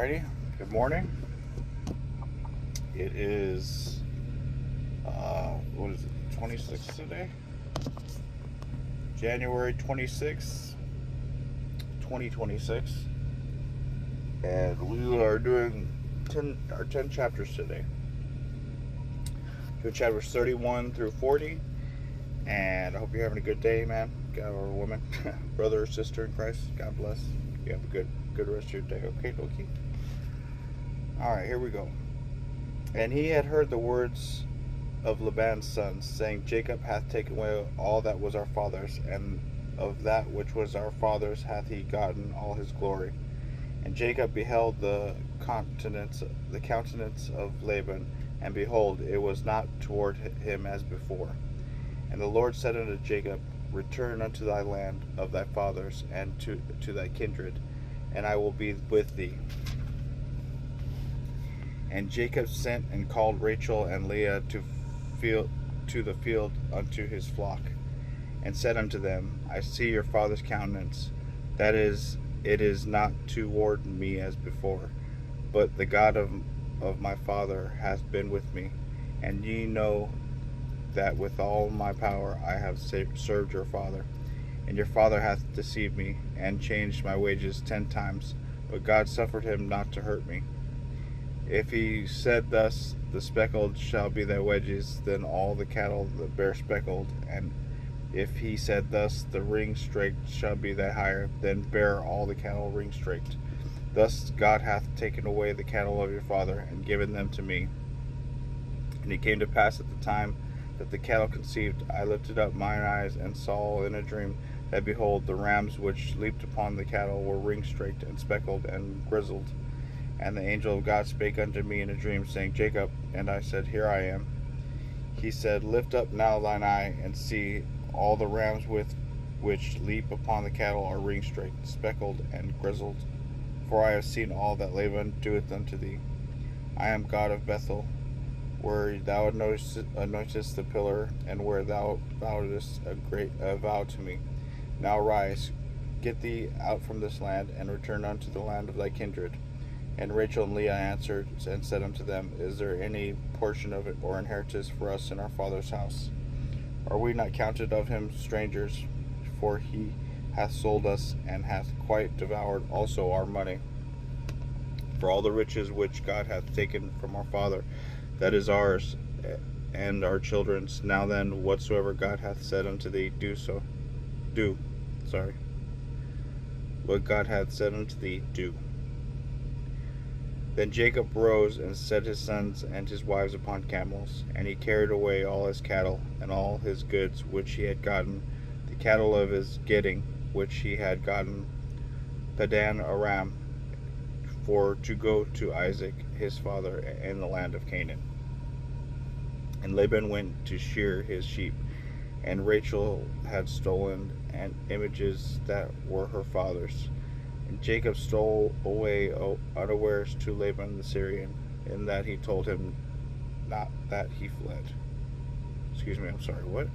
Alrighty, good morning. It is, what is it, 26th today? January 26th, 2026. And we are doing our 10 chapters today. Do chapters 31 through 40. And I hope you're having a good day, man. Or woman, brother or sister in Christ. God bless. You have a good rest of your day. Okay, Loki? Alright, here we go. And he had heard the words of Laban's sons, saying, Jacob hath taken away all that was our father's, and of that which was our father's hath he gotten all his glory. And Jacob beheld the countenance of Laban, and behold, it was not toward him as before. And the Lord said unto Jacob, Return unto thy land of thy fathers, and to thy kindred, and I will be with thee. And Jacob sent and called Rachel and Leah to the field unto his flock, and said unto them, I see your father's countenance, that is, it is not toward me as before, but the God of my father hath been with me, and ye know that with all my power I have served your father. And your father hath deceived me, and changed my wages 10 times, but God suffered him not to hurt me. If he said thus, the speckled shall be thy wages, then all the cattle that bear speckled. And if he said thus, the ring-straked shall be thy hire, then bear all the cattle ring-straked. Thus God hath taken away the cattle of your father, and given them to me. And it came to pass at the time that the cattle conceived, I lifted up mine eyes, and saw in a dream that, behold, the rams which leaped upon the cattle were ring-straked, and speckled, and grizzled. And the angel of God spake unto me in a dream, saying, Jacob. And I said, Here I am. He said, Lift up now thine eye, and see, all the rams which leap upon the cattle are ring-straked, speckled, and grizzled. For I have seen all that Laban doeth unto thee. I am God of Bethel, where thou anointest the pillar, and where thou vowedest a vow to me. Now rise, get thee out from this land, and return unto the land of thy kindred. And Rachel and Leah answered and said unto them, Is there any portion of it or inheritance for us in our father's house? Are we not counted of him strangers? For he hath sold us, and hath quite devoured also our money. For all the riches which God hath taken from our father, that is ours, and our children's. Now then, whatsoever God hath said unto thee, what God hath said unto thee, do. Then Jacob rose and set his sons and his wives upon camels, and he carried away all his cattle and all his goods which he had gotten, the cattle of his getting which he had gotten, Padan Aram, for to go to Isaac his father in the land of Canaan. And Laban went to shear his sheep, and Rachel had stolen images that were her father's. And Jacob stole away unawares to Laban the Syrian, in that he told him not that he fled. What?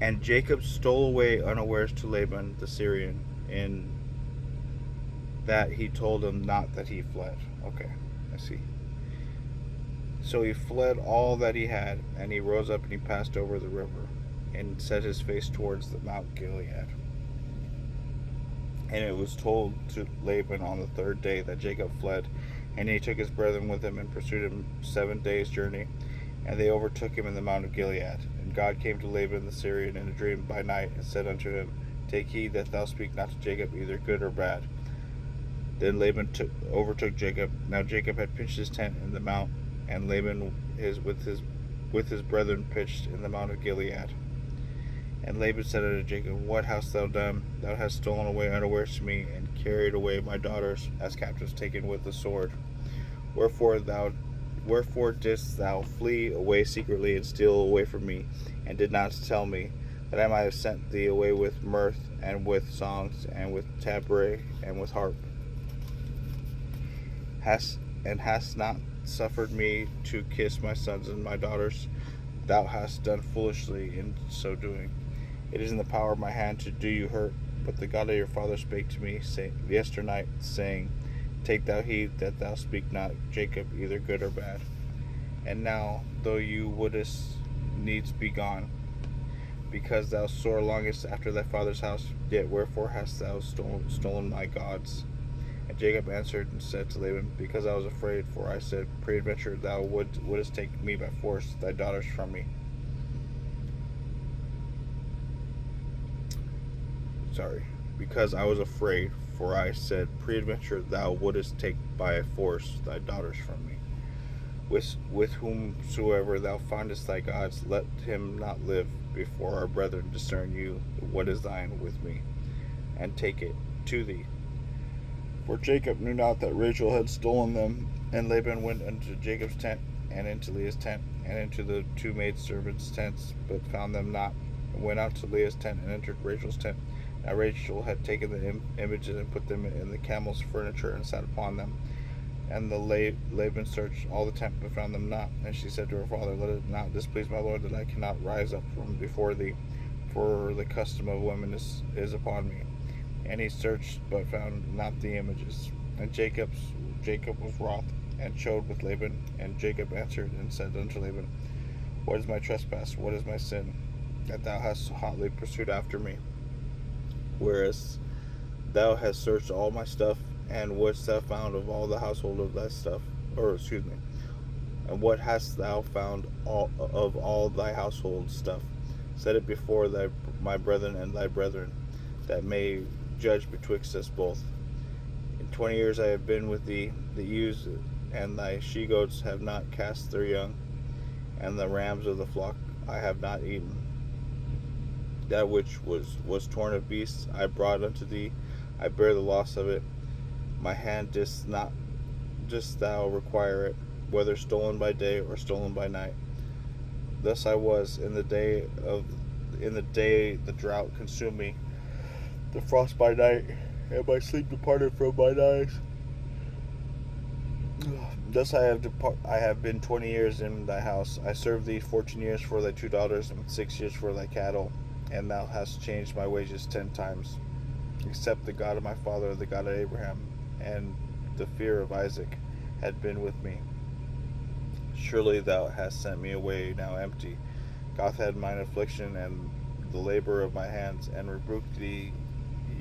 And Jacob stole away unawares to Laban the Syrian, in that he told him not that he fled. Okay, I see. So he fled all that he had, and he rose up and he passed over the river, and set his face towards the Mount Gilead. And it was told to Laban on the 3rd day that Jacob fled, and he took his brethren with him and pursued him 7 days' journey, and they overtook him in the Mount of Gilead. And God came to Laban the Syrian in a dream by night, and said unto him, Take heed that thou speak not to Jacob either good or bad. Then Laban overtook Jacob. Now Jacob had pitched his tent in the mount, and Laban with his brethren pitched in the Mount of Gilead. And Laban said unto Jacob, What hast thou done? Thou hast stolen away unawares to me, and carried away my daughters as captives taken with the sword. Wherefore didst thou flee away secretly, and steal away from me, and did not tell me, that I might have sent thee away with mirth, and with songs, and with tabret, and with harp? Hast not suffered me to kiss my sons and my daughters? Thou hast done foolishly in so doing. It is in the power of my hand to do you hurt, but the God of your father spake to me yesternight, saying, Take thou heed that thou speak not Jacob either good or bad. And now, though you wouldest needs be gone, because thou sore longest after thy father's house, yet wherefore hast thou stolen my gods? And Jacob answered and said to Laban, Because I was afraid, for I said, Peradventure thou wouldest take me by force, thy daughters from me. Because I was afraid, for I said, Peradventure thou wouldest take by force thy daughters from me. With whomsoever thou findest thy gods, let him not live. Before our brethren discern you what is thine with me, and take it to thee. For Jacob knew not that Rachel had stolen them. And Laban went unto Jacob's tent, and into Leah's tent, and into the two maidservants' tents, but found them not, and went out to Leah's tent, and entered Rachel's tent. Now Rachel had taken the images, and put them in the camel's furniture, and sat upon them. And the Laban searched all the tent, but found them not. And she said to her father, Let it not displease my lord, that I cannot rise up from before thee, for the custom of women is upon me. And he searched, but found not the images. And Jacob was wroth, and chode with Laban. And Jacob answered and said unto Laban, What is my trespass? What is my sin, that thou hast hotly pursued after me? Whereas thou hast searched all my stuff, and wouldst thou found of all the household of thy stuff? And what hast thou found of all thy household stuff? Set it before my brethren and thy brethren, that may judge betwixt us both. In 20 years I have been with thee, the ewes and thy she-goats have not cast their young, and the rams of the flock I have not eaten. That which was torn of beasts I brought unto thee, I bear the loss of it. My hand didst thou require it, whether stolen by day or stolen by night. Thus I was in the day the drought consumed me, the frost by night, and my sleep departed from mine eyes. Thus I have been 20 years in thy house. I served thee 14 years for thy 2 daughters, and 6 years for thy cattle, and thou hast changed my wages 10 times. Except the God of my father, the God of Abraham, and the fear of Isaac had been with me. Surely thou hast sent me away now empty. God had mine affliction and the labor of my hands, and rebuked thee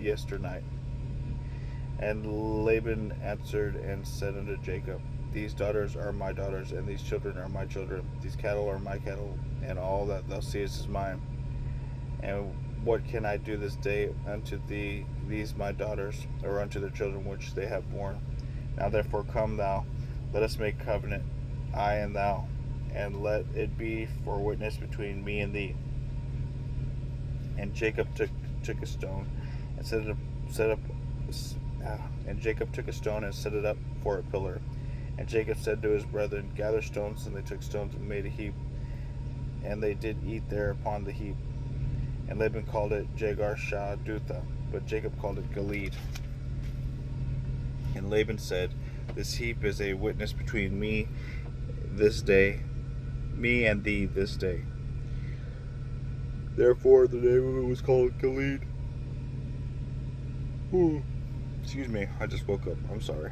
yesternight. And Laban answered and said unto Jacob, These daughters are my daughters, and these children are my children. These cattle are my cattle, and all that thou seest is mine. And what can I do this day unto these my daughters, or unto their children which they have borne? Now therefore come thou, let us make covenant, I and thou, and let it be for witness between me and thee. And Jacob took a stone and Jacob took a stone and set it up for a pillar. And Jacob said to his brethren, Gather stones. And they took stones and made a heap, and they did eat there upon the heap. And Laban called it Jegar-Shah-Dutha, but Jacob called it Gilead. And Laban said, This heap is a witness between me and thee this day. Therefore the name of it was called Gilead. Excuse me, I just woke up. I'm sorry.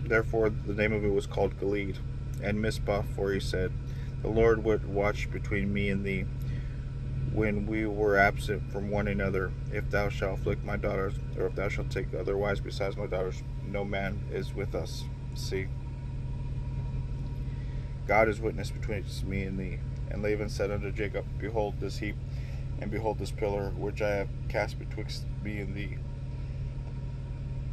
Therefore the name of it was called Gilead. And Mizpah, for he said, The Lord would watch between me and thee, when we were absent from one another. If thou shalt afflict my daughters, or if thou shalt take other wives besides my daughters, no man is with us. See, God is witness between me and thee. And Laban said unto Jacob, Behold this heap, and behold this pillar, which I have cast betwixt me and thee.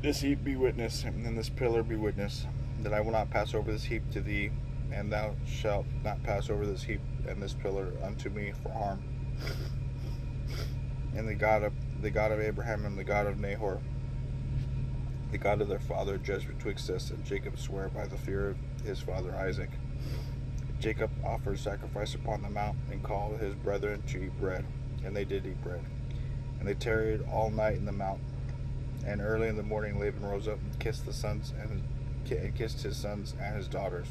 This heap be witness, and this pillar be witness, that I will not pass over this heap to thee, and thou shalt not pass over this heap and this pillar unto me for harm. And the God of Abraham and the God of Nahor, the God of their father, judged betwixt us. And Jacob sware by the fear of his father Isaac. Jacob offered sacrifice upon the mount, and called his brethren to eat bread. And they did eat bread. And they tarried all night in the mount. And early in the morning Laban rose up and kissed his sons and his daughters,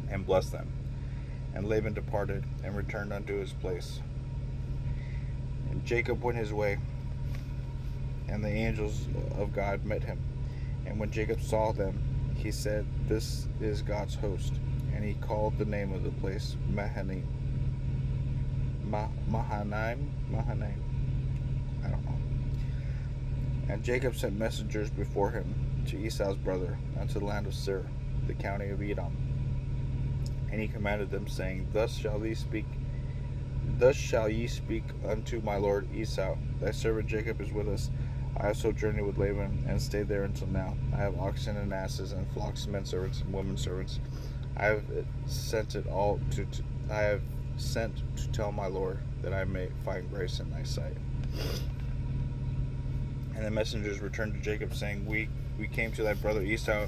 and blessed them. And Laban departed and returned unto his place. And Jacob went his way, and the angels of God met him. And when Jacob saw them, he said, "This is God's host." And he called the name of the place Mahanaim. Mahanaim? I don't know. And Jacob sent messengers before him to Esau's brother unto the land of Seir, the county of Edom. And he commanded them, saying, Thus shall ye speak unto my lord Esau, Thy servant Jacob is with us. I have sojourned with Laban, and stayed there until now. I have oxen and asses, and flocks, men servants, and women servants. I have sent to tell my lord, that I may find grace in thy sight. And the messengers returned to Jacob, saying, We came to thy brother Esau.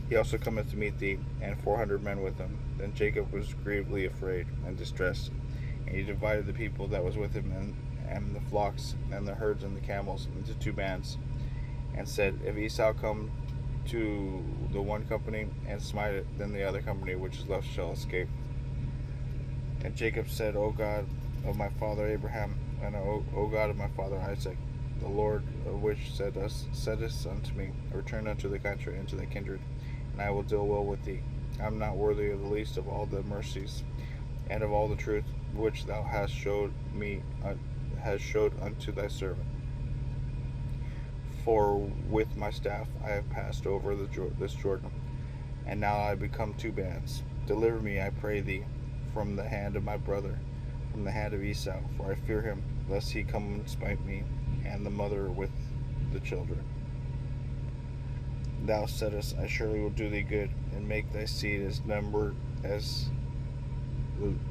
He also cometh to meet thee, and 400 men with him. Then Jacob was grievedly afraid and distressed. And he divided the people that was with him, and the flocks, and the herds, and the camels, into 2 bands, and said, If Esau come to the one company, and smite it, then the other company which is left shall escape. And Jacob said, O God of my father Abraham, and O God of my father Isaac, the Lord of which saidst unto me, Return unto the country, and to thy kindred, and I will deal well with thee. I am not worthy of the least of all the mercies, and of all the truth which thou hast showed unto thy servant. For with my staff I have passed over this Jordan, and now I become 2 bands. Deliver me, I pray thee, from the hand of my brother, from the hand of Esau, for I fear him, lest he come and smite me, and the mother with the children. Thou saidst, I surely will do thee good, and make thy seed as numbered as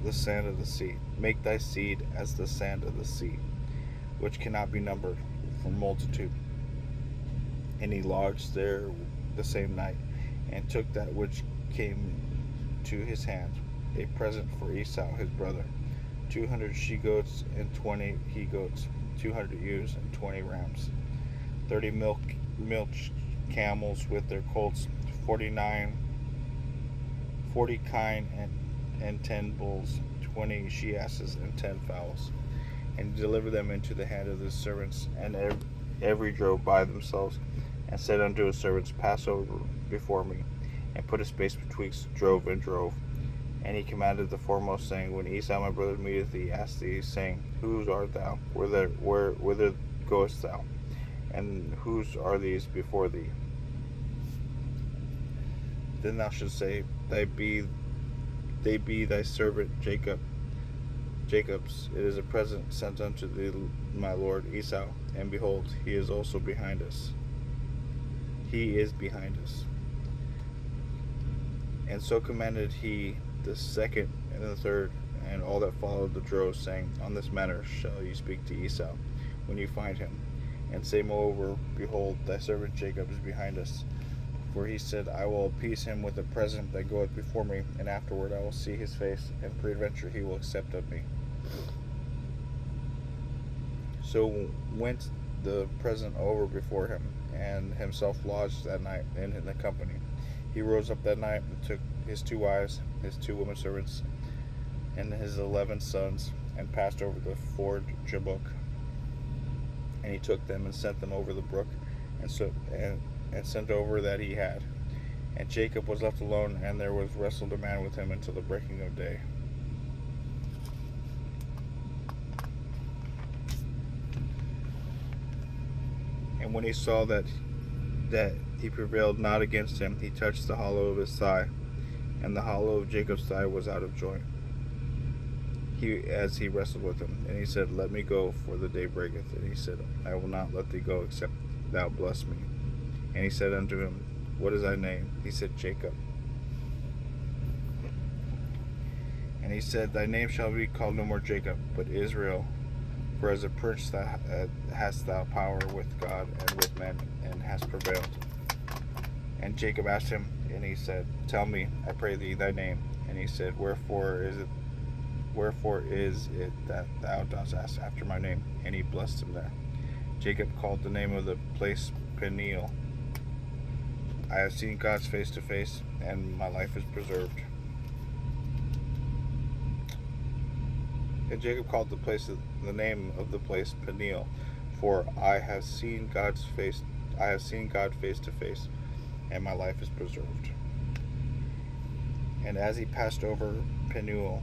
the sand of the sea. Make thy seed as the sand of the sea, which cannot be numbered for multitude. And he lodged there the same night, and took that which came to his hand, a present for Esau his brother, 200 she-goats and 20 he-goats, 200 ewes and 20 rams, 30 milk camels with their colts, 40 kine and 10 bulls, 20 she-asses and 10 fowls. And he delivered them into the hand of his servants, and every drove by themselves, and said unto his servants, Pass over before me, and put a space betwixt drove and drove. And he commanded the foremost, saying, When Esau my brother meeteth thee, ask thee, saying, Whose art thou? Whither goest thou? And whose are these before thee? Then thou shalt say, They be thy servant Jacob's. It is a present sent unto thee, my lord Esau, and behold, he is also behind us. He is behind us. And so commanded he the second and the third, and all that followed the droves, saying, On this manner shall you speak to Esau when you find him, and say, Moreover, behold, thy servant Jacob is behind us. For he said, I will appease him with a present that goeth before me, and afterward I will see his face, and peradventure he will accept of me. So went the present over before him, and himself lodged that night in the company. He rose up that night, and took his 2 wives, his 2 women servants, and his 11 sons, and passed over the ford Jabbok. And he took them, and sent them over the brook, and sent over that he had. And Jacob was left alone, and there was wrestled a man with him until the breaking of day. And when he saw that he prevailed not against him, he touched the hollow of his thigh, and the hollow of Jacob's thigh was out of joint, as he wrestled with him. And he said, Let me go, for the day breaketh. And he said, I will not let thee go, except thou bless me. And he said unto him, What is thy name? He said, Jacob. And he said, Thy name shall be called no more Jacob, but Israel, for as a prince hast thou power with God and with men, and hast prevailed. And Jacob asked him, and he said, Tell me, I pray thee, thy name. And he said, Wherefore is it that thou dost ask after my name? And he blessed him there. Jacob called the name of the place Peniel. I have seen God's face to face, and my life is preserved. And Jacob called the name of the place Peniel, for I have seen God's face I have seen God face to face, and my life is preserved. And as he passed over Penuel,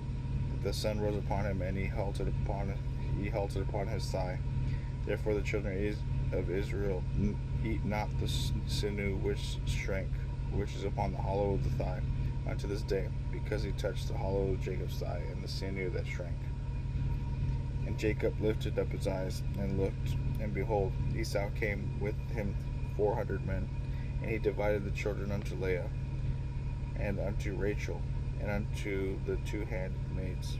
the sun rose upon him, and he halted upon his thigh. Therefore the children of Israel eat not the sinew which shrank, which is upon the hollow of the thigh, unto this day, because he touched the hollow of Jacob's thigh, and the sinew that shrank. And Jacob lifted up his eyes and looked, and behold, Esau came with him 400 men, and he divided the children unto Leah, and unto Rachel, and unto the two handmaids.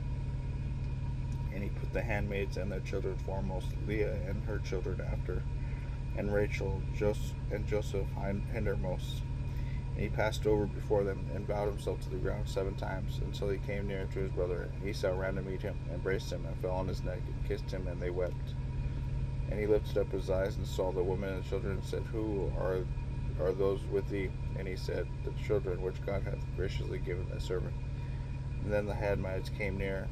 And he put the handmaids and their children foremost, Leah and her children after, and Rachel and Joseph hindermost. And he passed over before them, and bowed himself to the ground 7 times, until he came near to his brother. And Esau ran to meet him, embraced him, and fell on his neck, and kissed him, and they wept. And he lifted up his eyes, and saw the women and children, and said, Who are those with thee? And he said, The children which God hath graciously given thy servant. And then the handmaidens came near,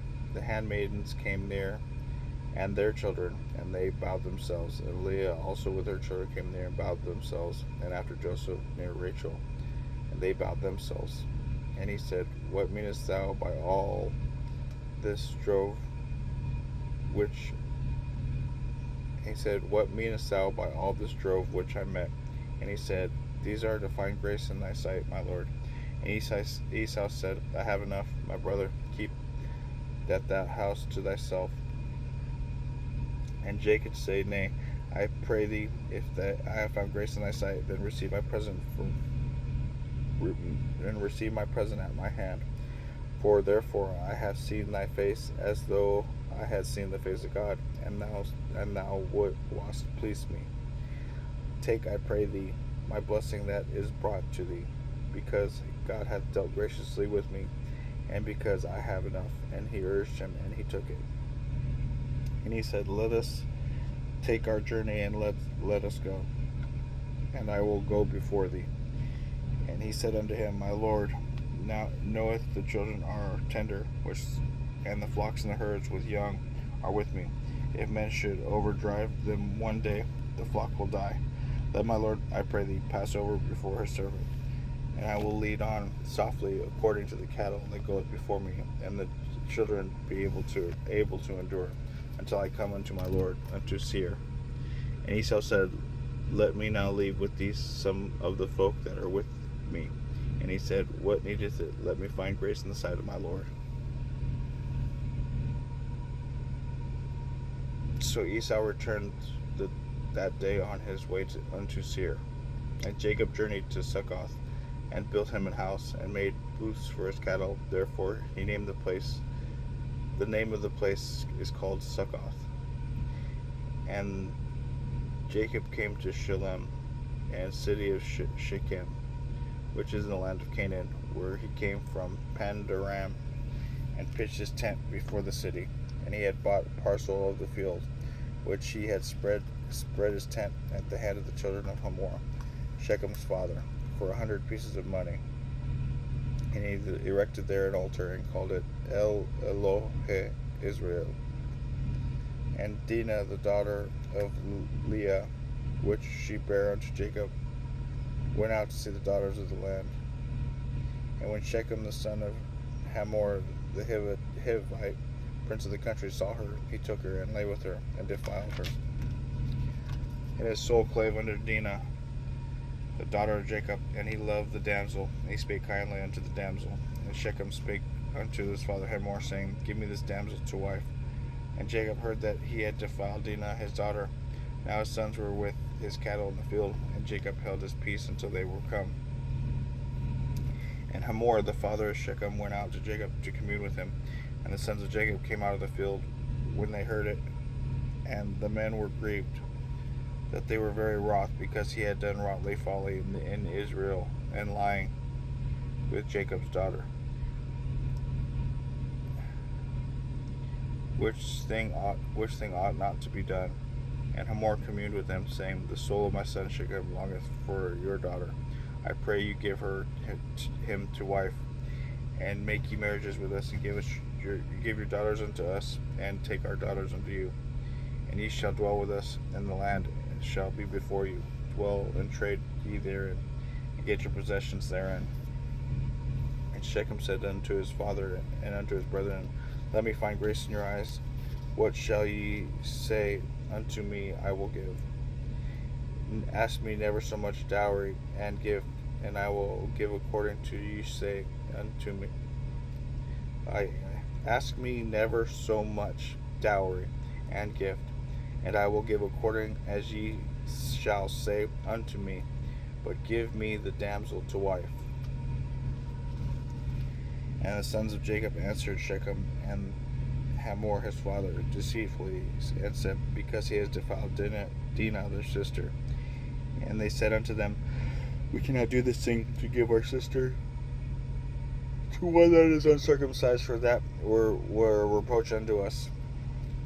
and their children, and they bowed themselves. And Leah also with her children came near, and bowed themselves. And after Joseph near Rachel, and they bowed themselves. And he said, What meanest thou by all this drove which I met? And he said, These are to find grace in thy sight, my lord. And Esau said, I have enough, my brother, keep that thou house to thyself. And Jacob said, Nay, I pray thee, if that I have found grace in thy sight, then receive my present at my hand. For therefore I have seen thy face, as though I had seen the face of God, and thou wast pleased me. Take, I pray thee, my blessing that is brought to thee, because God hath dealt graciously with me, and because I have enough. And he urged him, and he took it. And he said, Let us take our journey, and let us go, and I will go before thee. And he said unto him, My lord, now knoweth the children are tender, and the flocks and the herds with young are with me. If men should overdrive them one day, the flock will die. Let my lord, I pray thee, pass over before his servant, and I will lead on softly according to the cattle that goeth before me, and the children be able to endure, until I come unto my lord, unto Seir. And Esau said, Let me now leave with thee some of the folk that are with me. And he said, What needeth it? Let me find grace in the sight of my lord. So Esau returned that day on his way unto Seir. And Jacob journeyed to Succoth, and built him an house, and made booths for his cattle. Therefore he named the name of the place is called Succoth. And Jacob came to Shalem, and city of Shechem, which is in the land of Canaan, where he came from Pandaram, and pitched his tent before the city. And he had bought a parcel of the field, which he had spread his tent at the head of the children of Hamor, Shechem's father, for 100 pieces of money. And he erected there an altar, and called it El Elohe Israel. And Dinah, the daughter of Leah, which she bare unto Jacob, went out to see the daughters of the land. And when Shechem the son of Hamor the Hivite, prince of the country, saw her, he took her, and lay with her, and defiled her. And his soul clave unto Dinah, the daughter of Jacob, and he loved the damsel, and he spake kindly unto the damsel. And Shechem spake unto his father Hamor, saying, Give me this damsel to wife. And Jacob heard that he had defiled Dinah his daughter. Now his sons were with his cattle in the field, and Jacob held his peace until they were come. And Hamor, the father of Shechem, went out to Jacob to commune with him. And the sons of Jacob came out of the field when they heard it, and the men were grieved, that they were very wroth, because he had done wroughly folly in Israel, and lying with Jacob's daughter. Which thing ought not to be done. And Hamor communed with them, saying, The soul of my son Shechem longeth for your daughter. I pray you give him to wife, and make ye marriages with us, and give your daughters unto us, and take our daughters unto you. And ye shall dwell with us in the land, and shall be before you. dwell and trade ye therein, and get your possessions therein. And Shechem said unto his father and unto his brethren, Let me find grace in your eyes. What shall ye say unto me? I will give. Ask me never so much dowry and gift, and I will give according to ye say unto me. I ask me never so much dowry and gift, and I will give according as ye shall say unto me. But give me the damsel to wife. And the sons of Jacob answered Shechem and Hamor his father deceitfully, and said, Because he has defiled Dinah their sister. And they said unto them, We cannot do this thing to give our sister to one that is uncircumcised, for that were reproach unto us.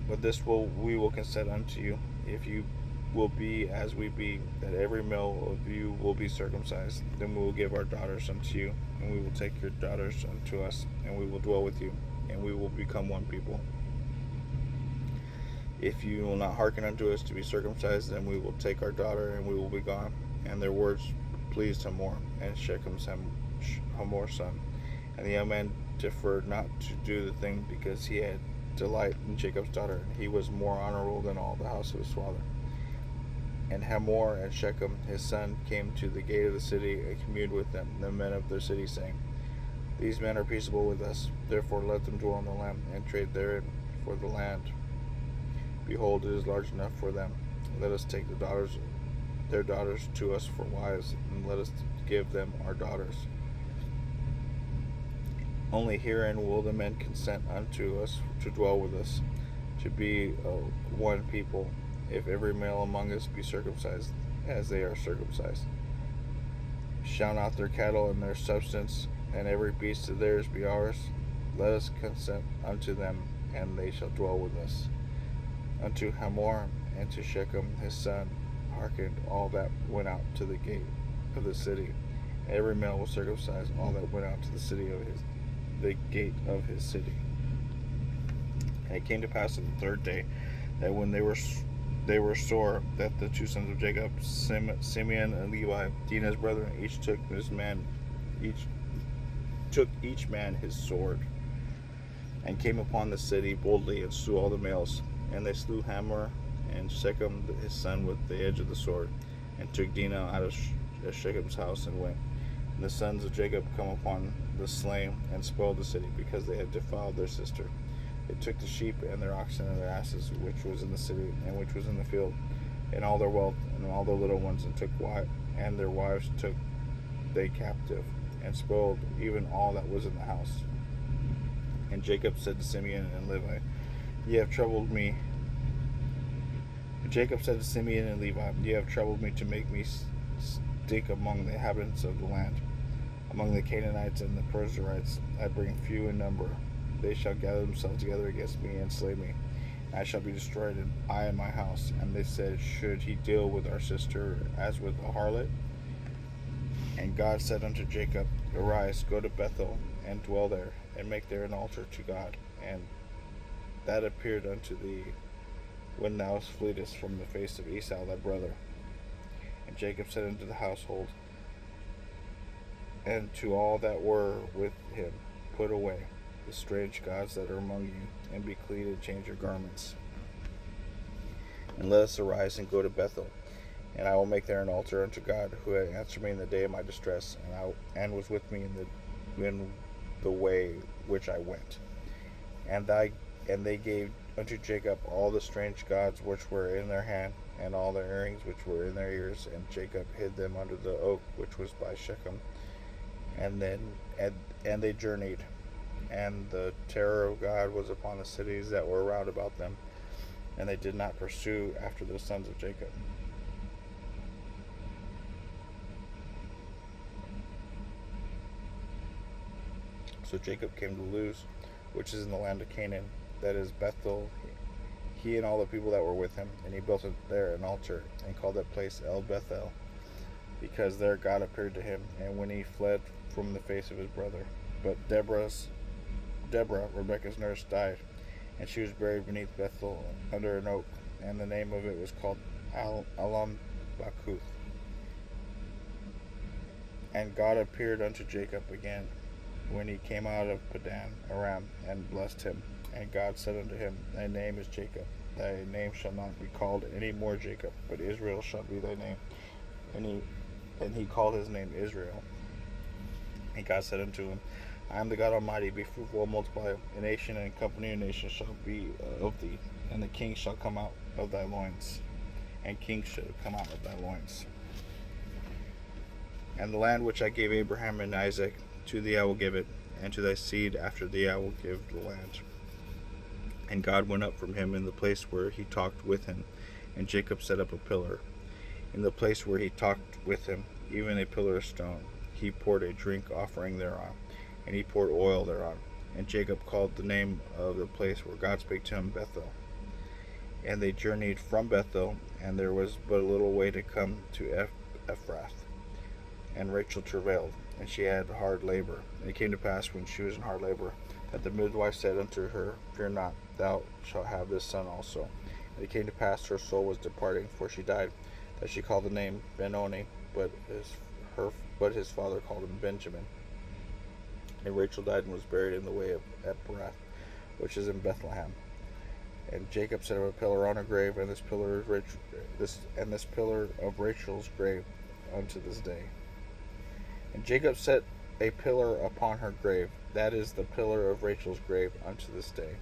But this we will consent unto you, if you will be as we be, that every male of you will be circumcised. Then we will give our daughters unto you, and we will take your daughters unto us, and we will dwell with you, and we will become one people. If you will not hearken unto us to be circumcised, then we will take our daughter, and we will be gone. And their words pleased Hamor, and Shechem's Hamor's son. And the young man deferred not to do the thing, because he had delight in Jacob's daughter, and he was more honorable than all the house of his father. And Hamor and Shechem his son came to the gate of the city, and communed with them, the men of their city, saying, These men are peaceable with us, therefore let them dwell in the land, and trade therein for the land. Behold, it is large enough for them. Let us take their daughters to us for wives, and let us give them our daughters. Only herein will the men consent unto us to dwell with us, to be one people, if every male among us be circumcised, as they are circumcised. Shall not their cattle and their substance, and every beast of theirs be ours? Let us consent unto them, and they shall dwell with us. Unto Hamor and to Shechem his son hearkened all that went out to the gate of the city. Every male was circumcised, all that went out to the gate of his city. And it came to pass on the third day, that when they were sore, that the two sons of Jacob, Simeon and Levi, Dinah's brethren, each took each man his sword, and came upon the city boldly, and slew all the males. And they slew Hamor and Shechem his son with the edge of the sword, and took Dinah out of Shechem's house, and went. And the sons of Jacob come upon the slain, and spoiled the city, because they had defiled their sister. They took the sheep and their oxen and their asses, which was in the city, and which was in the field, and all their wealth, and all their little ones, and their wives took they captive, and spoiled even all that was in the house. And Jacob said to Simeon and Levi, Ye have troubled me. Jacob said to Simeon and Levi, Ye have troubled me to make me stink among the inhabitants of the land. Among the Canaanites and the Perizzites I bring few in number. They shall gather themselves together against me and slay me. I shall be destroyed, and I and my house. And they said, Should he deal with our sister as with a harlot? And God said unto Jacob, Arise, go to Bethel, and dwell there, and make there an altar to God. And that appeared unto thee when thou fleetest from the face of Esau thy brother. And Jacob said unto the household, and to all that were with him, Put away the strange gods that are among you, and be clean and change your garments. And let us arise and go to Bethel, and I will make there an altar unto God, who had answered me in the day of my distress, and was with me in the way which I went. And they gave unto Jacob all the strange gods which were in their hand, and all their earrings which were in their ears, and Jacob hid them under the oak which was by Shechem. And they journeyed, and the terror of God was upon the cities that were round about them, and they did not pursue after the sons of Jacob. So Jacob came to Luz, which is in the land of Canaan, that is Bethel, he and all the people that were with him, and he built there an altar, and called that place El Bethel, because there God appeared to him, and when he fled from the face of his brother. But Deborah, Rebekah's nurse, died, and she was buried beneath Bethel under an oak, and the name of it was called Alam Bakuth. And God appeared unto Jacob again when he came out of Padan Aram, and blessed him. And God said unto him, Thy name is Jacob. Thy name shall not be called any more Jacob, but Israel shall be thy name. And he called his name Israel. And God said unto him, I am the God Almighty, be fruitful and multiply. A nation and company of nations shall be of thee, and the king shall come out of thy loins. And kings shall come out of thy loins. And the land which I gave Abraham and Isaac, to thee I will give it, and to thy seed after thee I will give the land. And God went up from him in the place where he talked with him, and Jacob set up a pillar. In the place where he talked with him, even a pillar of stone, he poured a drink offering thereon, and he poured oil thereon. And Jacob called the name of the place where God spake to him Bethel. And they journeyed from Bethel, and there was but a little way to come to Ephrath. And Rachel travailed, and she had hard labor. And it came to pass, when she was in hard labor, that the midwife said unto her, Fear not, thou shalt have this son also. And it came to pass, her soul was departing, for she died, that she called the name Benoni, but his father called him Benjamin. And Rachel died and was buried in the way of Ephrath, which is in Bethlehem. And Jacob set up a pillar on her grave, and this pillar of Rachel's grave unto this day. And Jacob set a pillar upon her grave, that is the pillar of Rachel's grave unto this day.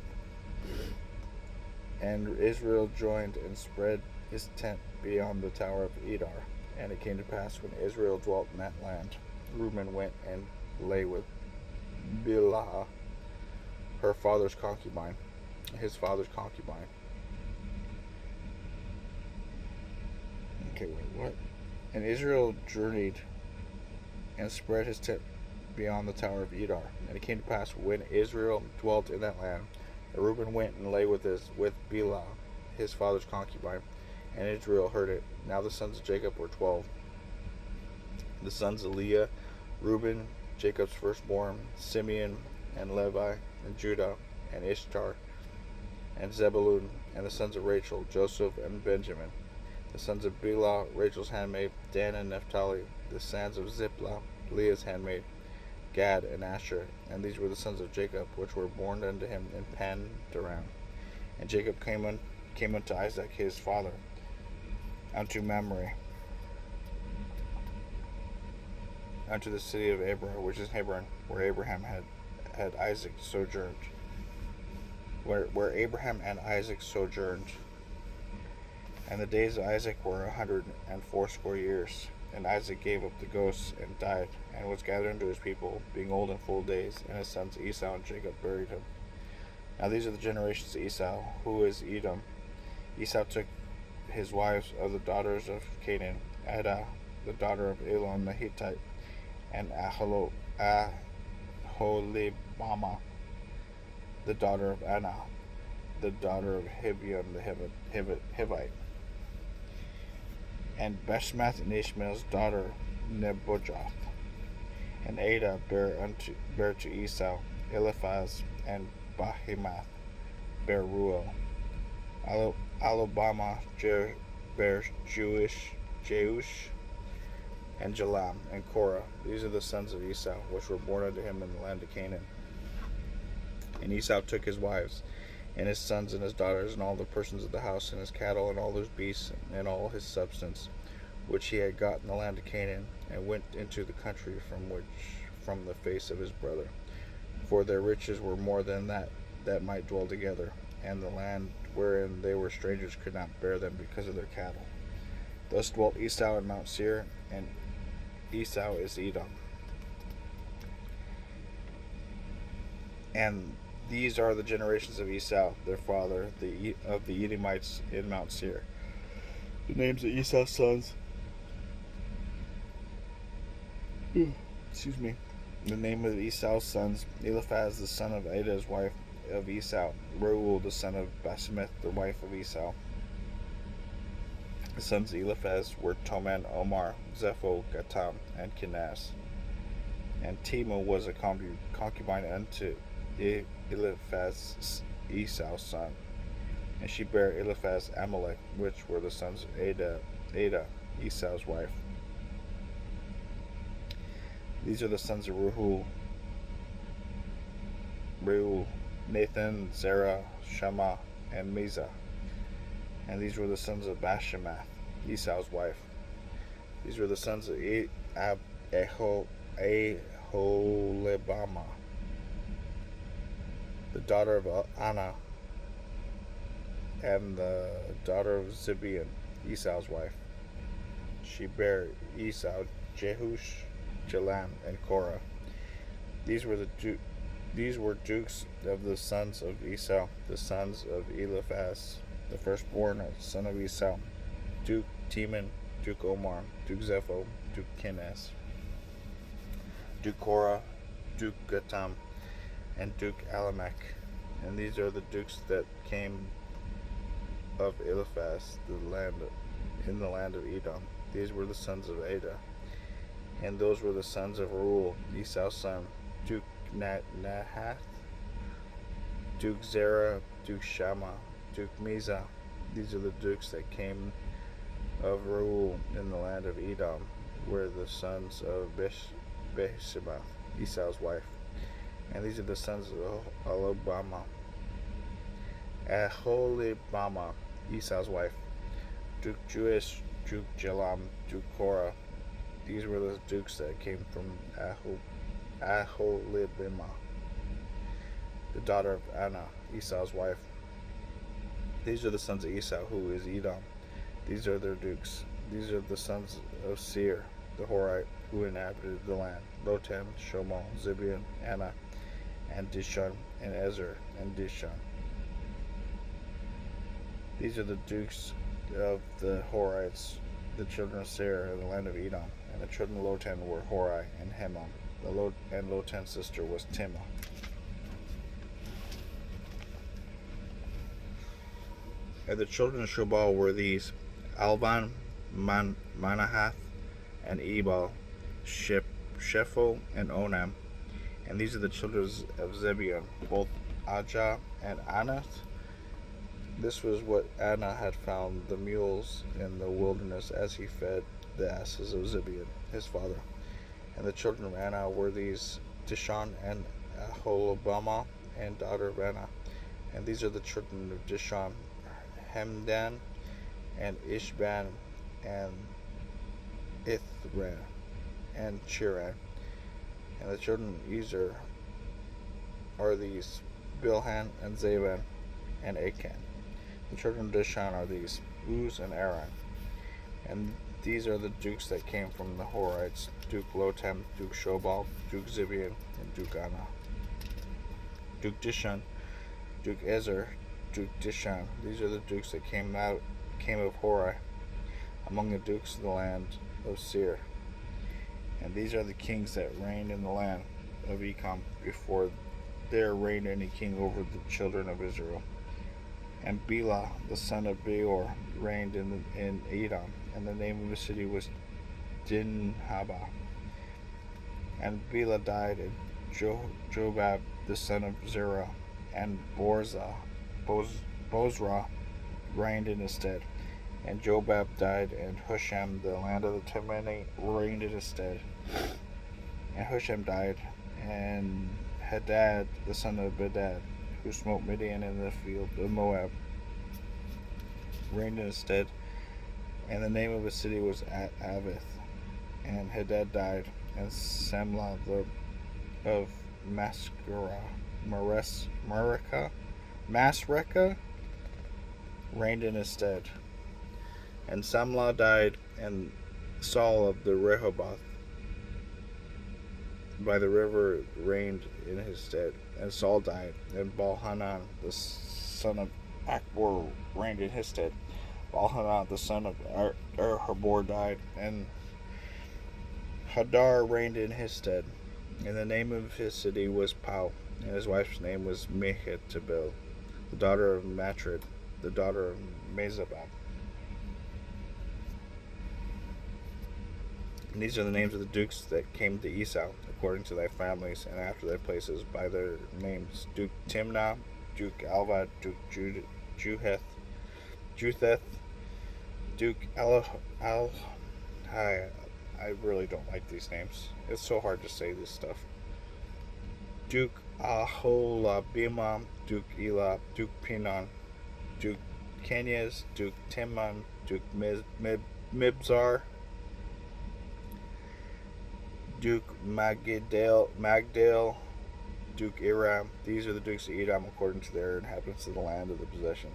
And Israel joined and spread his tent beyond the tower of Edar. And it came to pass, when Israel dwelt in that land, Reuben went and lay with Bilhah, his father's concubine. Okay, wait, what? And Israel journeyed and spread his tent beyond the tower of Edar. And it came to pass, when Israel dwelt in that land, that Reuben went and lay with Bilhah, his father's concubine, and Israel heard it. Now the sons of Jacob were 12. The sons of Leah, Reuben, Jacob's firstborn, Simeon, and Levi, and Judah, and Ishtar, and Zebulun. And the sons of Rachel, Joseph, and Benjamin. The sons of Bilhah, Rachel's handmaid, Dan and Naphtali. The sons of Ziplah, Leah's handmaid, Gad and Asher. And these were the sons of Jacob, which were born unto him in Padan. And Jacob came unto Isaac his father, unto Mamre, unto the city of Abraham, which is Hebron, where Abraham had Isaac sojourned. Where Abraham and Isaac sojourned. And the days of Isaac were 180 years. And Isaac gave up the ghost and died, and was gathered unto his people, being old and full of days. And his sons Esau and Jacob buried him. Now these are the generations of Esau, who is Edom. Esau took his wives of the daughters of Canaan, Adah, the daughter of Elon the Hittite, and Aholibamah, the daughter of Anah, the daughter of Hibion the Hivite, and Beshmath and Ishmael's daughter Nebujoth. And Adah bare to Esau Eliphaz, and Bahimath bare Ruel. Alabama bare Jeush, and Jalam, and Korah. These are the sons of Esau, which were born unto him in the land of Canaan. And Esau took his wives, and his sons, and his daughters, and all the persons of the house, and his cattle, and all his beasts, and all his substance, which he had got in the land of Canaan, and went into the country from the face of his brother. For their riches were more than that might dwell together, and the land wherein they were strangers could not bear them because of their cattle. Thus dwelt Esau in Mount Seir, and Esau is Edom. And these are the generations of Esau, their father, of the Edomites in Mount Seir. The names of Esau's sons. Excuse me. The name of Esau's sons: Eliphaz, the son of Adah's wife of Esau; Reuel, the son of Basemath, the wife of Esau. The sons of Eliphaz were Toman, Omar, Zepho, Gatam, and Kenaz. And Timah was a concubine unto Eliphaz, Esau's son. And she bare Eliphaz, Amalek, which were the sons of Adah, Esau's wife. These are the sons of Reuel, Nathan, Zerah, Shema, and Mizah. And these were the sons of Bashemath, Esau's wife. These were the sons of Aholibamah, the daughter of Anna, and the daughter of Zibeon, Esau's wife. She bare Esau Jehush, Jalam, and Korah. These were dukes of the sons of Esau, the sons of Eliphaz, the firstborn son of Esau, Duke Teman, Duke Omar, Duke Zepho, Duke Kenaz, Duke Korah, Duke Gatam, and Duke Alamech. And these are the dukes that came of Eliphaz, in the land of Edom. These were the sons of Ada. And those were the sons of Reuel, Esau's son, Duke Nahath, Duke Zerah, Duke Shammah, Duke Mizah. These are the dukes that came of Reuel in the land of Edom, were the sons of Beshemath, Esau's wife. And these are the sons of Aholibamah, Esau's wife, Duke Jewish, Duke Jalam, Duke Korah. These were the dukes that came from Aholibamah, the daughter of Anna, Esau's wife. These are the sons of Esau, who is Edom. These are their dukes. These are the sons of Seir, the Horite, who inhabited the land: Lotan, Shomal, Zibeon, Anna, and Dishon, and Ezer, and Dishon. These are the dukes of the Horites, the children of Seir, in the land of Edom. And the children of Lotan were Hori and Hemam. And Lotan's sister was Timah. And the children of Shobal were these: Alvan, Manahath, and Ebal, Shephel, and Onam. And these are the children of Zibeon, both Ajah and Anath. This was what Anna had found the mules in the wilderness as he fed the asses of Zibeon, his father. And the children of Anna were these: Dishon and Aholibamah, and daughter of Anna. And these are the children of Dishon: Hemdan, and Ishban, and Ithran, and Chiran. And the children of Ezer are these: Bilhan, and Zaban, and Achan. The children of Dishon are these: Uz and Aran. And these are the dukes that came from the Horites: Duke Lotam, Duke Shobal, Duke Zibeon, and Duke Anna. Duke Dishon, Duke Ezer, Duke Dishon. These are the dukes that came of Hori, among the dukes of the land of Seir. And these are the kings that reigned in the land of Ecom, before there reigned any king over the children of Israel. And Bela, the son of Beor, reigned in Edom, and the name of the city was Dinhabah. And Bela died, and Jobab, the son of Zerah, and Bozrah reigned in his stead. And Jobab died, and Husham, the land of the Temani, reigned in his stead. And Husham died, and Hadad, the son of Bedad, who smote Midian in the field of Moab, reigned in his stead. And the name of his city was Avith. And Hadad died, and Samlah of Masrekah reigned in his stead. And Samlah died, and Saul of the Rehoboth by the river reigned in his stead. And Saul died, and Baal-Hanan, the son of Akbor, reigned in his stead. Baal-Hanan, the son of Habor, died, and Hadar reigned in his stead. And the name of his city was Pau, and his wife's name was Mehetabel, the daughter of Matred, the daughter of Mezabab. And these are the names of the dukes that came to Esau, according to their families, and after their places, by their names: Duke Timnah, Duke Alvad, Duke Jutheth, Duke I really don't like these names. It's so hard to say this stuff. Duke Aholabima, Duke Elah, Duke Pinon, Duke Kenyas, Duke Timon, Duke Mibzar, Duke Magdale, Duke Iram. These are the dukes of Edom according to their inhabitants of the land of the possession.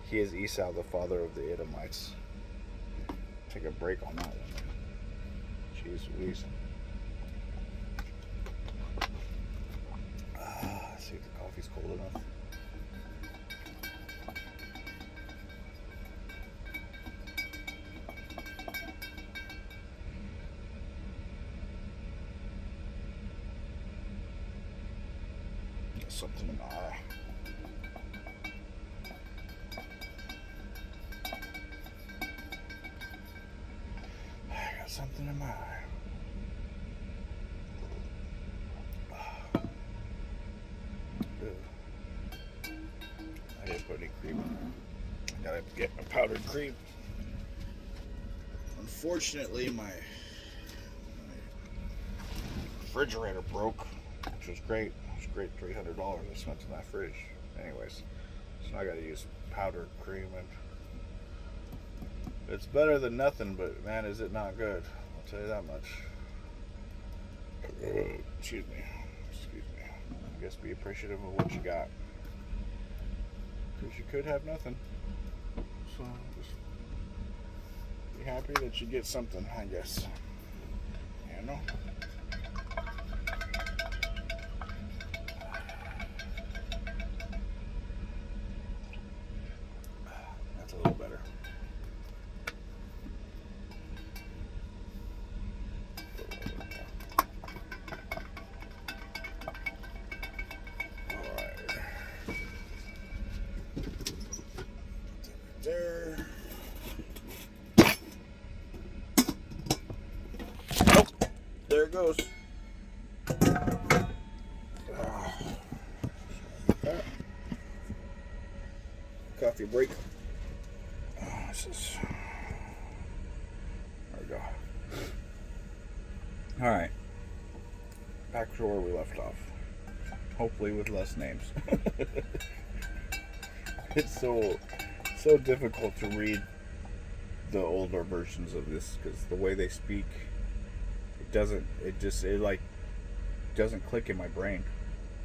He is Esau, the father of the Edomites. Take a break on that one. Jeez Louise. See if the coffee's cold enough. Got something in my eye. I got something in my eye. I didn't put any cream in. I gotta get my powdered cream. Unfortunately, my refrigerator broke, which was great. It was great, $300 I spent in that fridge. Anyways, so I gotta use powdered cream, and it's better than nothing, but man, is it not good. I'll tell you that much. Excuse me. I guess be appreciative of what you got. Because you could have nothing. So just be happy that you get something, I guess. You know? That's a little better. There. Nope. There it goes. Coffee break. This is. There we go. All right. Back to where we left off. Hopefully with less names. It's so difficult to read the older versions of this because the way they speak, it doesn't click in my brain.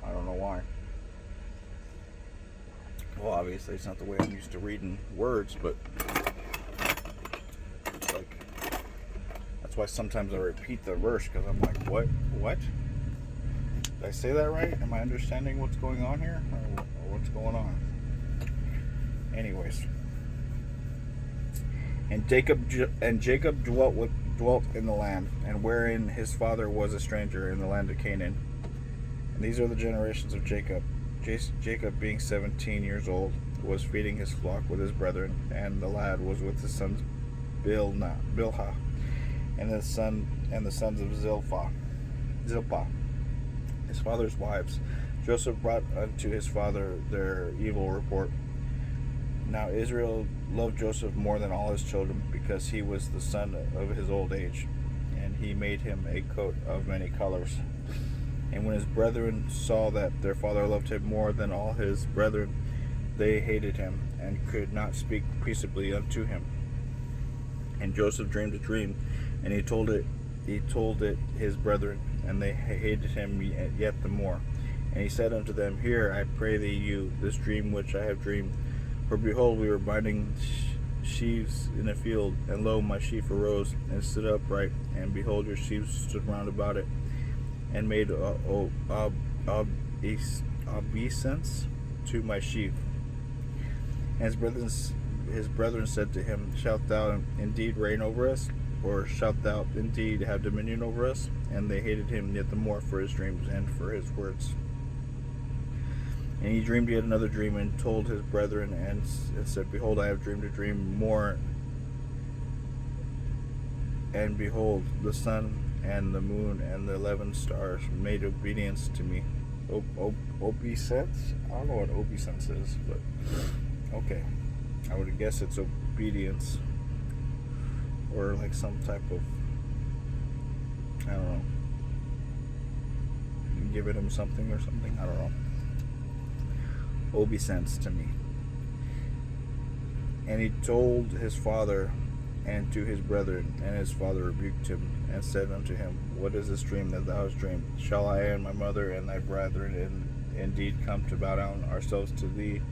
I don't know why. Well, obviously it's not the way I'm used to reading words, but it's like that's why sometimes I repeat the verse because I'm like, what? Did I say that right? Am I understanding what's going on here, or what's going on? Anyways, and Jacob dwelt in the land, and wherein his father was a stranger in the land of Canaan. And these are the generations of Jacob. Jacob, being 17 years old, was feeding his flock with his brethren, and the lad was with his sons Bilhah, and the sons of Zilpah, his father's wives. Joseph brought unto his father their evil report. Now Israel loved Joseph more than all his children, because he was the son of his old age, and he made him a coat of many colors. And when his brethren saw that their father loved him more than all his brethren, they hated him, and could not speak peaceably unto him. And Joseph dreamed a dream, and he told it his brethren, and they hated him yet the more. And he said unto them, Hear, I pray thee, you, this dream which I have dreamed. For behold, we were binding sheaves in a field, and lo, my sheaf arose and stood upright, and behold, your sheaves stood round about it, and made obeisance to my sheaf. And his brethren said to him, Shalt thou indeed reign over us, or shalt thou indeed have dominion over us? And they hated him yet the more for his dreams and for his words. And he dreamed yet another dream, and told his brethren, and said, Behold, I have dreamed a dream more. And behold, the sun and the moon and the 11 stars made obedience to me. Obeisance? I don't know what obeisance is, but okay. I would guess it's obedience, or like some type of I don't know, giving him something or something. I don't know. Obeisance to me. And he told his father and to his brethren, and his father rebuked him, and said unto him, What is this dream that thou hast dreamed? Shall I and my mother and thy brethren indeed come to bow down ourselves to thee,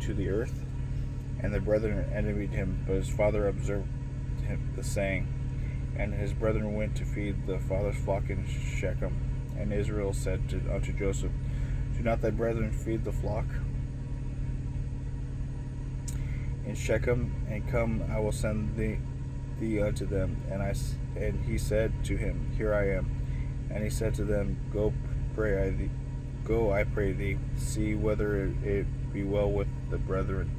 to the earth? And the brethren envied him, but his father observed him the saying. And his brethren went to feed the father's flock in Shechem. And Israel said unto Joseph, Do not thy brethren feed the flock in Shechem? And come, I will send thee unto them. And he said to him, Here I am. And he said to them, Go, I pray thee, see whether it be well with the brethren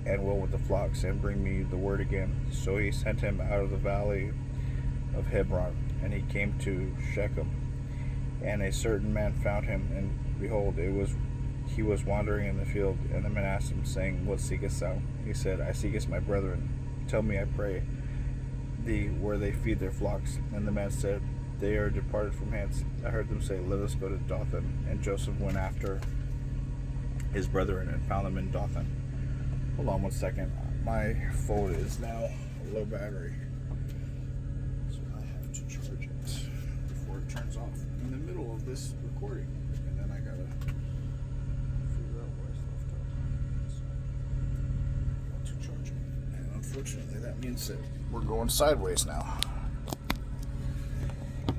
and well with the flocks, and bring me the word again. So he sent him out of the valley of Hebron, and he came to Shechem. And a certain man found him, and behold, he was wandering in the field. And the man asked him, saying, What seekest thou? He said, I seekest my brethren. Tell me, I pray thee, where they feed their flocks. And the man said, They are departed from hence. I heard them say, Let us go to Dothan. And Joseph went after his brethren and found them in Dothan. Hold on 1 second. My phone is now low battery, so I have to charge it before it turns off in the middle of this recording, and then I gotta figure out where it's left off. So I want to charge it, and unfortunately that means that we're going sideways now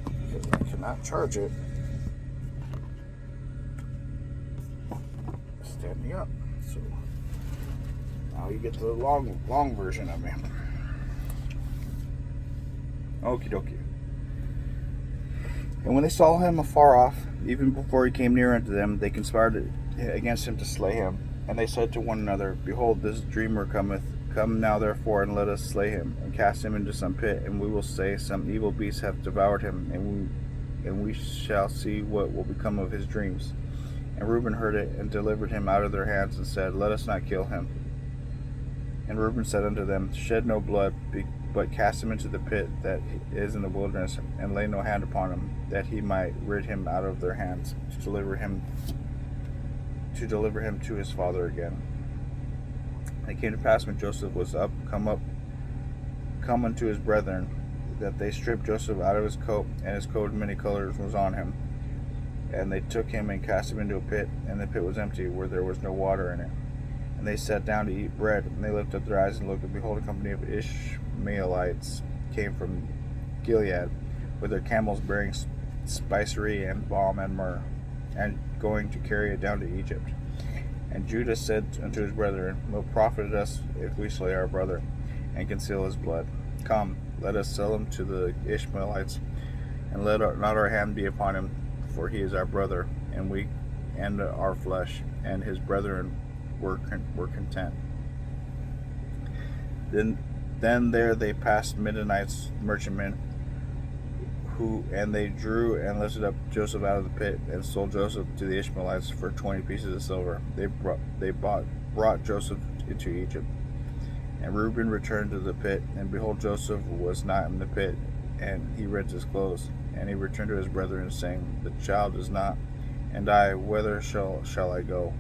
because I cannot charge it standing up. So now you get the long version of me. Okie dokie. And when they saw him afar off, even before he came near unto them, they conspired against him to slay him. And they said to one another, Behold, this dreamer cometh. Come now therefore, and let us slay him, and cast him into some pit, and we will say, Some evil beast hath devoured him, and we shall see what will become of his dreams. And Reuben heard it, and delivered him out of their hands, and said, Let us not kill him. And Reuben said unto them, Shed no blood, but cast him into the pit that is in the wilderness, and lay no hand upon him, that he might rid him out of their hands, to deliver him to his father again. And it came to pass, when Joseph was come unto his brethren, that they stripped Joseph out of his coat, and his coat of many colors was on him. And they took him and cast him into a pit, and the pit was empty, where there was no water in it. And they sat down to eat bread, and they lifted up their eyes and looked, and behold, a company of Ishmaelites came from Gilead, with their camels bearing spicery and balm and myrrh, and going to carry it down to Egypt. And Judah said unto his brethren, What profited us if we slay our brother, and conceal his blood? Come, let us sell him to the Ishmaelites, and let not our hand be upon him, for he is our brother, and our flesh. And his brethren were content. Then there they passed Midianites merchantmen, and they drew and lifted up Joseph out of the pit, and sold Joseph to the Ishmaelites for 20 pieces of silver. They brought Joseph into Egypt. And Reuben returned to the pit, and behold, Joseph was not in the pit, and he rent his clothes. And he returned to his brethren, saying, The child is not, and I, whither shall I go?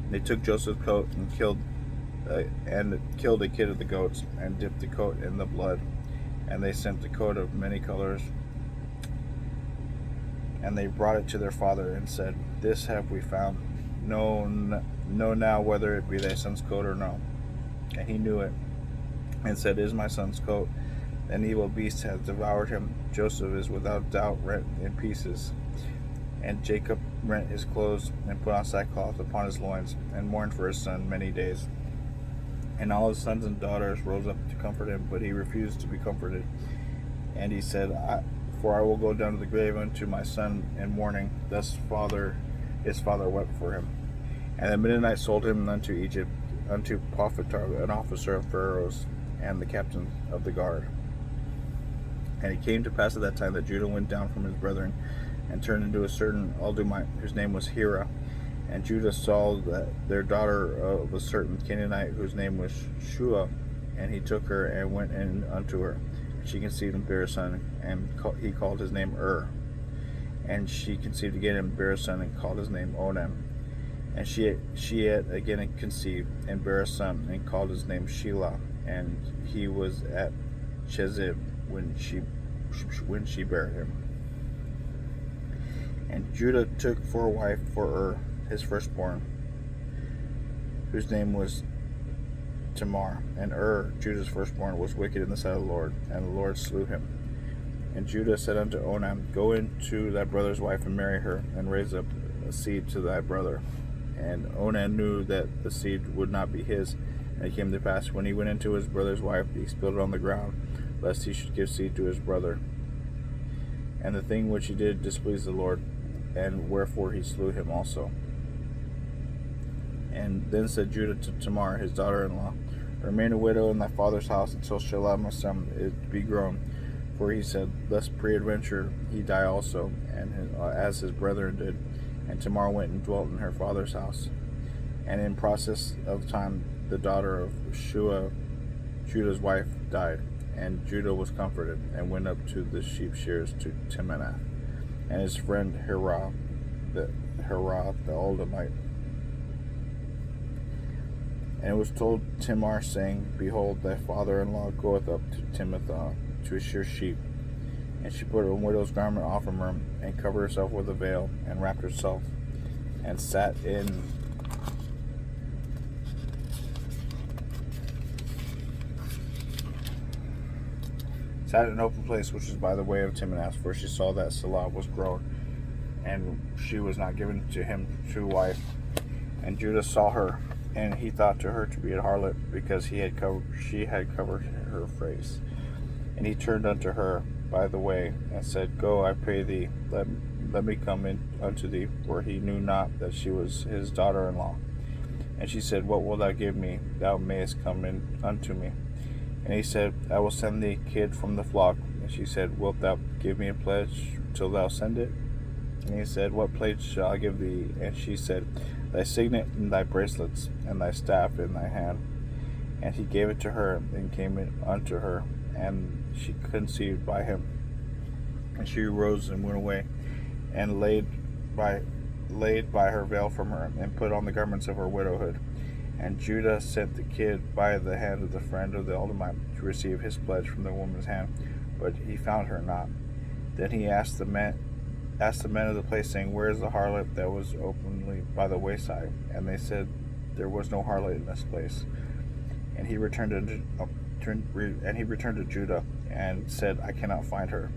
They took Joseph's coat and killed a kid of the goats, and dipped the coat in the blood. And they sent the coat of many colors, and they brought it to their father, and said, This have we found. Know now whether it be thy son's coat or no. And he knew it, and said, It is my son's coat. An evil beast hath devoured him. Joseph is without doubt rent in pieces. And Jacob rent his clothes, and put on sackcloth upon his loins, and mourned for his son many days. And all his sons and daughters rose up to comfort him, but he refused to be comforted. And he said, For I will go down to the grave unto my son in mourning. Thus his father wept for him. And the Midianites sold him unto Egypt, unto Potiphar, an officer of Pharaoh's, and the captain of the guard. And it came to pass at that time that Judah went down from his brethren, and turned into a certain Aldumite, whose name was Hira. And Judah saw that their daughter of a certain Canaanite, whose name was Shua, and he took her and went in unto her. She conceived and bare a son, and he called his name And she conceived again and bare a son, and called his name Onam. And she yet again conceived and bare a son, and called his name Shelah. And he was at Chezib when she bare him. And Judah took for a wife for his firstborn, whose name was Tamar. And Judah's firstborn, was wicked in the sight of the Lord, and the Lord slew him. And Judah said unto Onam, Go into thy brother's wife and marry her, and raise up a seed to thy brother. And Onam knew that the seed would not be his. And it came to pass, when he went into his brother's wife, he spilled it on the ground, lest he should give seed to his brother. And the thing which he did displeased the Lord, and wherefore he slew him also. And then said Judah to Tamar, his daughter-in-law, Remain a widow in thy father's house until Shelah my son be grown. For he said, Lest peradventure he die also, and as his brethren did. And Tamar went and dwelt in her father's house. And in process of time the daughter of Shua, Judah's wife, died. And Judah was comforted, and went up to the sheep shears to Timnath. And his friend Hira the Aldamite. And it was told Tamar, saying, Behold, thy father-in-law goeth up to Timnath to shear sheep. And she put a widow's garment off from her, and covered herself with a veil, and wrapped herself, and sat in an open place which was by the way of Timnath, for she saw that Shelah was grown, and she was not given to him to wife. And Judah saw her, and he thought to her to be a harlot, because she had covered her face. And he turned unto her by the way, and said, Go, I pray thee, let me come in unto thee, for he knew not that she was his daughter-in-law. And she said, What wilt thou give me? Thou mayest come in unto me. And he said, I will send thee kid from the flock. And she said, Wilt thou give me a pledge till thou send it? And he said, What pledge shall I give thee? And she said, Thy signet and thy bracelets, and thy staff in thy hand. And he gave it to her, and came in unto her, and she conceived by him. And she arose and went away, and laid by her veil from her, and put on the garments of her widowhood. And Judah sent the kid by the hand of the friend of the Aldamite to receive his pledge from the woman's hand, but he found her not. Then he asked the men of the place, saying, Where is the harlot that was openly by the wayside? And they said, There was no harlot in this place. And he returned to Judah, and said, I cannot find her.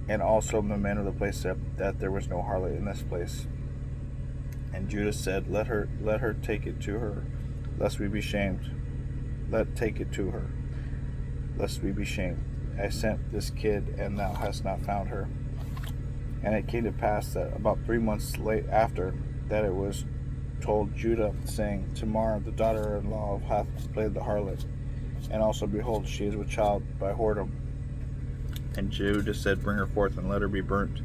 And also the men of the place said that there was no harlot in this place. And Judah said, Let her take it to her, lest we be shamed. Take it to her, lest we be shamed. I sent this kid, and thou hast not found her. And it came to pass that about 3 months late after that it was told Judah, saying, Tamar, the daughter-in-law, hath played the harlot. And also, behold, she is with child by whoredom. And Judah said, Bring her forth, and let her be burnt.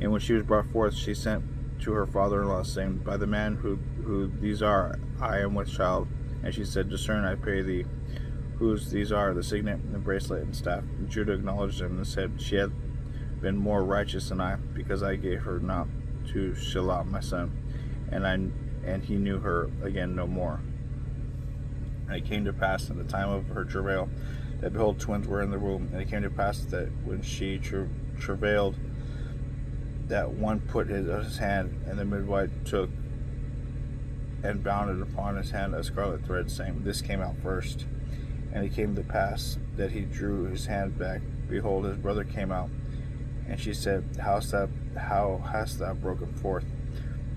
And when she was brought forth, she sent to her father-in-law, saying, By the man who these are, I am with child. And she said, Discern, I pray thee, whose these are, the signet, and the bracelet, and staff. And Judah acknowledged him, and said, She hath been more righteous than I, because I gave her not to Shelah my son. And he knew her again no more. And it came to pass in the time of her travail, that behold, twins were in the womb. And it came to pass that when she travailed, that one put his hand, and the midwife took and bound it upon his hand a scarlet thread, saying, This came out first. And it came to pass that he drew his hand back. Behold, his brother came out. And she said, How hast thou broken forth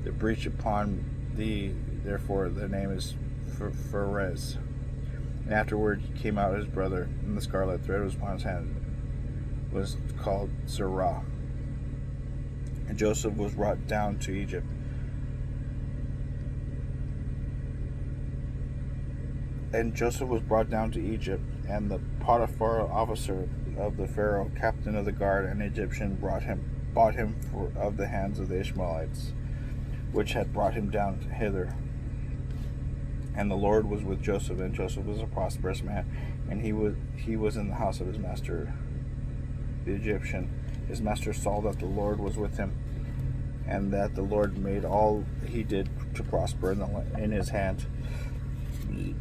the breach upon thee? Therefore the name is Pharez. And afterward came out his brother, and the scarlet thread was upon his hand, was called Zerah. And Joseph was brought down to Egypt. And the Potiphar officer of the Pharaoh, captain of the guard, an Egyptian, brought him. bought him of the hands of the Ishmaelites, which had brought him down hither. And the Lord was with Joseph, and Joseph was a prosperous man, and he was in the house of his master, the Egyptian. His master saw that the Lord was with him, and that the Lord made all he did to prosper in his hand.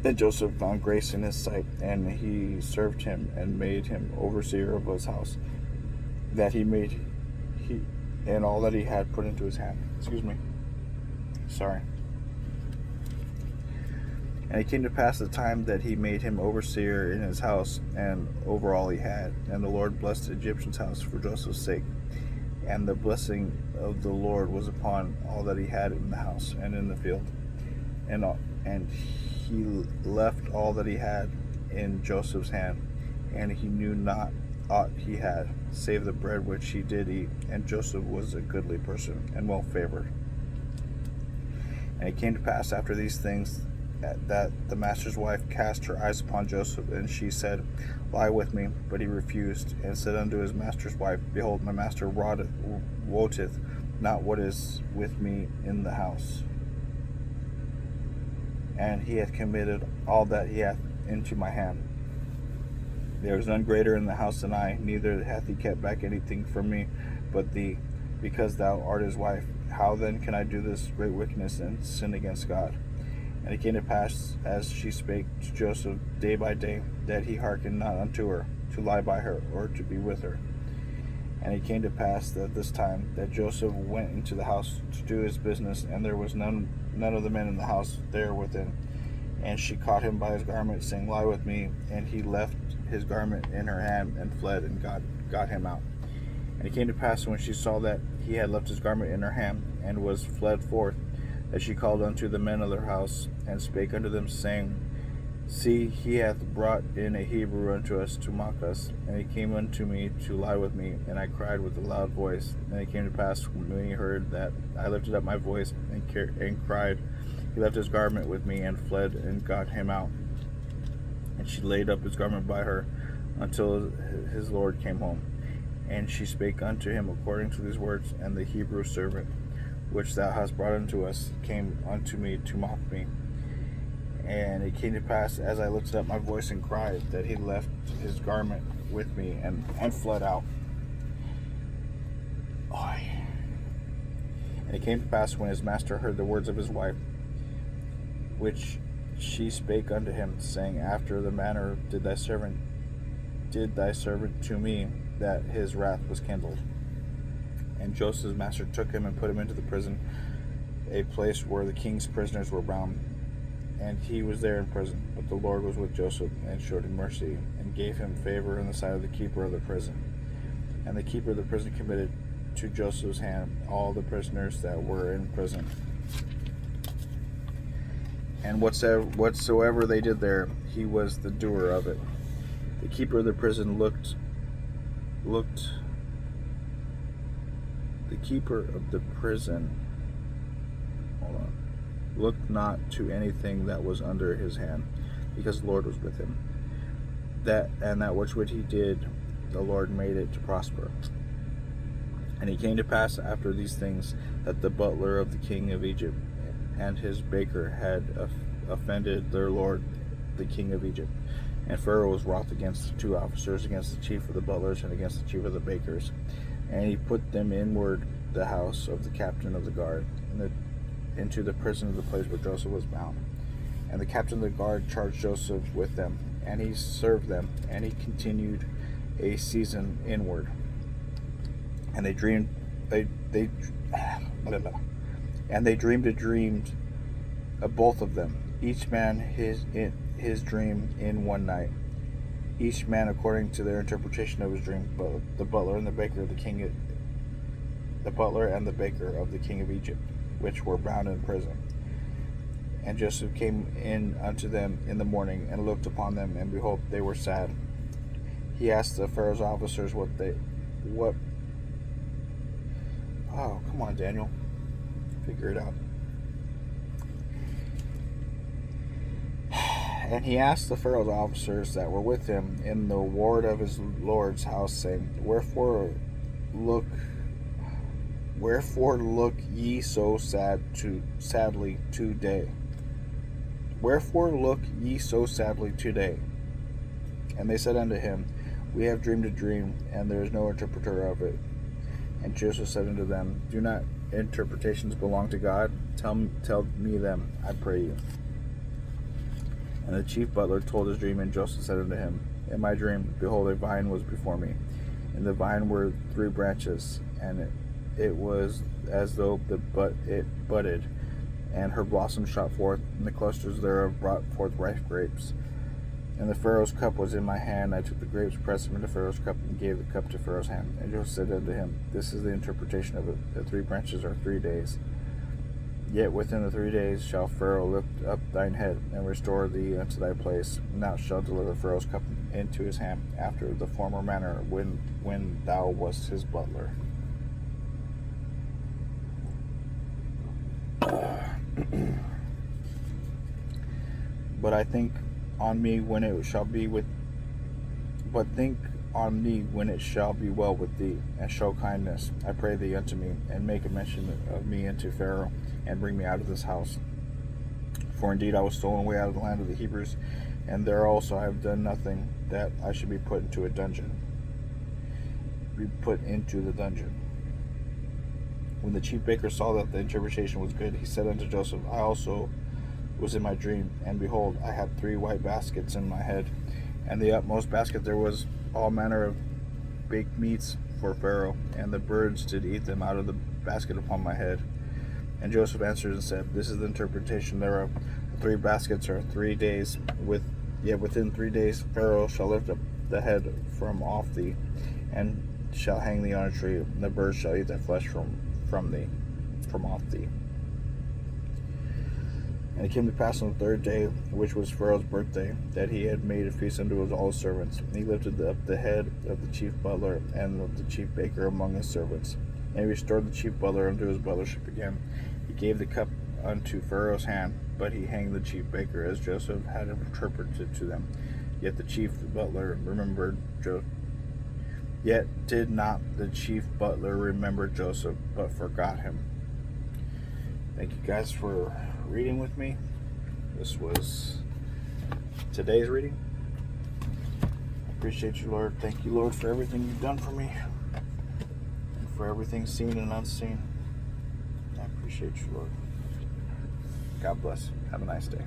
And Joseph found grace in his sight, and he served him and made him overseer of his house, that and all that he had put into his hand. Sorry. And it came to pass the time that he made him overseer in his house and over all he had. And the Lord blessed the Egyptian's house for Joseph's sake. And the blessing of the Lord was upon all that he had in the house and in the field. And he left all that he had in Joseph's hand, and he knew not aught he had, save the bread which he did eat. And Joseph was a goodly person and well favored. And it came to pass after these things that the master's wife cast her eyes upon Joseph, and she said, Lie with me. But he refused, and said unto his master's wife, Behold, my master wotteth not what is with me in the house, and he hath committed all that he hath into my hand. There is none greater in the house than I, neither hath he kept back anything from me but thee, because thou art his wife. How then can I do this great wickedness and sin against God? And it came to pass, as she spake to Joseph day by day, that he hearkened not unto her, to lie by her, or to be with her. And it came to pass that this time that Joseph went into the house to do his business, and there was none of the men in the house there within. And she caught him by his garment, saying, Lie with me. And he left his garment in her hand, and fled, and got him out. And it came to pass, when she saw that he had left his garment in her hand, and was fled forth, that she called unto the men of their house, and spake unto them, saying, See, he hath brought in a Hebrew unto us to mock us. And he came unto me to lie with me, and I cried with a loud voice. And it came to pass, when he heard that I lifted up my voice and cried, he left his garment with me, and fled, and got him out. And she laid up his garment by her, until his Lord came home. And she spake unto him according to these words. And the Hebrew servant, which thou hast brought unto us, came unto me to mock me. And it came to pass, as I lifted up my voice and cried, that he left his garment with me, and fled out. And it came to pass, when his master heard the words of his wife, which she spake unto him, saying, After the manner did thy servant to me, that his wrath was kindled. And Joseph's master took him and put him into the prison, a place where the king's prisoners were bound. And he was there in prison. But the Lord was with Joseph, and showed him mercy, and gave him favor in the sight of the keeper of the prison. And the keeper of the prison committed to Joseph's hand all the prisoners that were in prison. And whatsoever they did there, he was the doer of it. The keeper of the prison looked not to anything that was under his hand, because the Lord was with him. That which he did, the Lord made it to prosper. And it came to pass after these things, that the butler of the king of Egypt and his baker had offended their lord, the king of Egypt. And Pharaoh was wroth against the two officers, against the chief of the butlers, and against the chief of the bakers. And he put them inward the house of the captain of the guard, into the prison of the place where Joseph was bound. And the captain of the guard charged Joseph with them, and he served them, and he continued a season inward. And they dreamed a dream of both of them, each man his dream in one night, each man according to their interpretation of his dream. But the butler and the baker of the king of Egypt, which were bound in prison. And Joseph came in unto them in the morning, and looked upon them, and behold, they were sad. He asked the Pharaoh's officers Oh, come on, Daniel. Figure it out. And he asked the Pharaoh's officers that were with him in the ward of his lord's house, saying, Wherefore look Wherefore look ye so sadly today? Wherefore look ye so sadly today? And they said unto him, We have dreamed a dream, and there is no interpreter of it. And Joseph said unto them, Do not interpretations belong to God? Tell me them, I pray you. And the chief butler told his dream, and Joseph said unto him, In my dream, behold, a vine was before me. In the vine were 3 branches, and it was as though it budded, and her blossoms shot forth, and the clusters thereof brought forth ripe grapes. And the Pharaoh's cup was in my hand. I took the grapes, pressed them into Pharaoh's cup, and gave the cup to Pharaoh's hand. And Joseph said unto him, This is the interpretation of it. The 3 branches are 3 days. Yet within the 3 days shall Pharaoh lift up thine head, and restore thee unto thy place, and thou shalt deliver Pharaoh's cup into his hand, after the former manner when thou wast his butler. But think on me when it shall be well with thee, and show kindness, I pray thee, unto me, and make a mention of me unto Pharaoh, and bring me out of this house. For indeed I was stolen away out of the land of the Hebrews, and there also I have done nothing, that I should be put into the dungeon. When the chief baker saw that the interpretation was good, he said unto Joseph, I also was in my dream, and behold, I had 3 white baskets in my head, and the utmost basket there was all manner of baked meats for Pharaoh, and the birds did eat them out of the basket upon my head. And Joseph answered and said, This is the interpretation thereof. 3 baskets are 3 days, yet within 3 days Pharaoh shall lift up the head from off thee, and shall hang thee on a tree, and the birds shall eat thy flesh from off thee. And it came to pass on the 3rd day, which was Pharaoh's birthday, that he had made a feast unto all his servants. And he lifted up the head of the chief butler and of the chief baker among his servants. And he restored the chief butler unto his butlership again. He gave the cup unto Pharaoh's hand, but he hanged the chief baker, as Joseph had interpreted to them. Yet the chief butler remembered Yet did not the chief butler remember Joseph, but forgot him. Thank you guys for reading with me. This was today's reading. I appreciate you, Lord. Thank you, Lord, for everything you've done for me, and for everything seen and unseen. I appreciate you, Lord. God bless. Have a nice day.